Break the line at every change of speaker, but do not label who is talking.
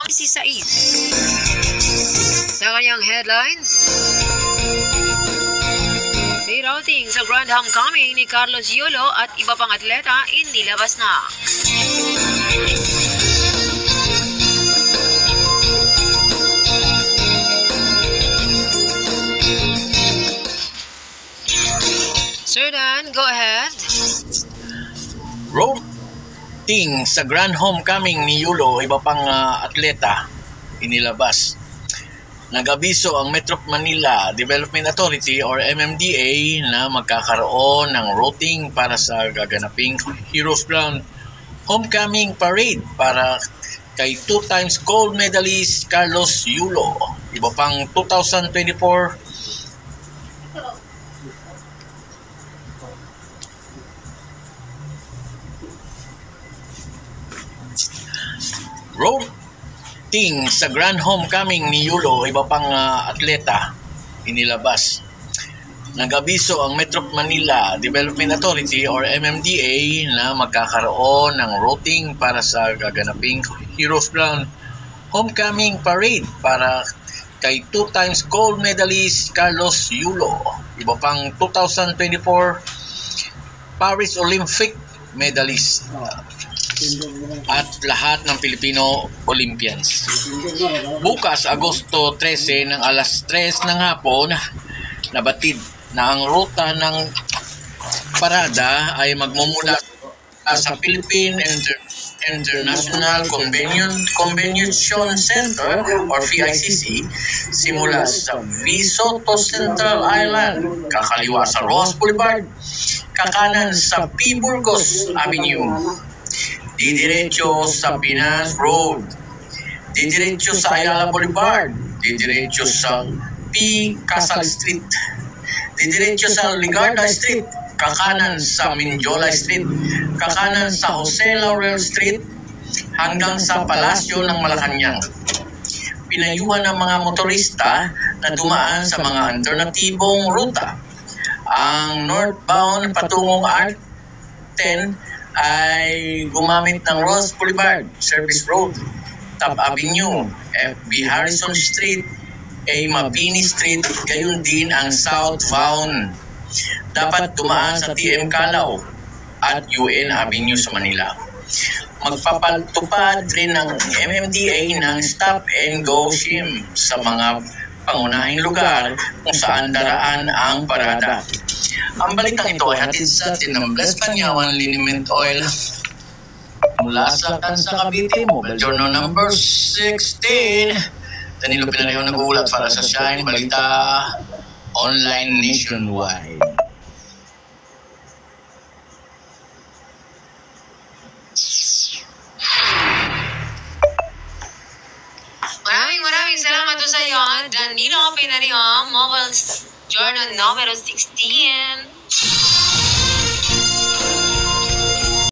Si Said. Sa kanyang headlines, rerouting sa Grand Homecoming ni Carlos Yulo at iba pang atleta inilabas na. Sir Dan, go ahead.
Routing sa Grand Homecoming ni Yulo, iba pang atleta inilabas. Nag-abiso ang Metro Manila Development Authority or MMDA na magkakaroon ng routing para sa gaganaping Heroes Ground Homecoming Parade para kay 2 times gold medalist Carlos Yulo. Iba pang 2024 routing sa Grand Homecoming ni Yulo, iba pang atleta inilabas. Nag-abiso ang Metro Manila Development Authority or MMDA na magkakaroon ng routing para sa gaganaping Heroes Ground Homecoming Parade para kay 2 times gold medalist Carlos Yulo. Iba pang 2024 Paris Olympic medalist at lahat ng Filipino Olympians. Bukas, Agosto 13 ng alas 3 ng hapon, nabatid na ang ruta ng parada ay magmumula sa Philippine International Convention Center or PICC simula sa Visoto Central Island, kakaliwa sa Rojas Boulevard, kakanan sa P. Burgos Avenue, didiretso sa Pinas Road, didiretso sa Ayala Boulevard, didiretso sa P. Casal Street, didiretso sa Ligarda Street, kakanan sa Mindiola Street, kakanan sa Jose Laurel Street, hanggang sa Palasyo ng Malacanang. Pinayuhan ng mga motorista na dumaan sa mga alternatibong ruta. Ang northbound patungong R10 ay gumamit ng Ross Boulevard, Service Road, Top Avenue, FB Harrison Street, A. Mabini Street, gayon din ang southbound. Dapat dumaan sa TM Calao at UN Avenue sa Manila. Magpapatupad rin ng MMDA ng stop and go SIM sa mga pangunahing lugar kung saan daraan ang parada. Ang balitang ito ay hatid sa atin ng Blessed Panyawan Liniment Oil mula sa Tansa Cavite, Mobile Journal number 16. Danilo Pinareho nag-uulat para sa Shine Balita Online Nationwide.
Maraming salamat sa iyo, Danilo Pinareho, Mobile Journal number 16.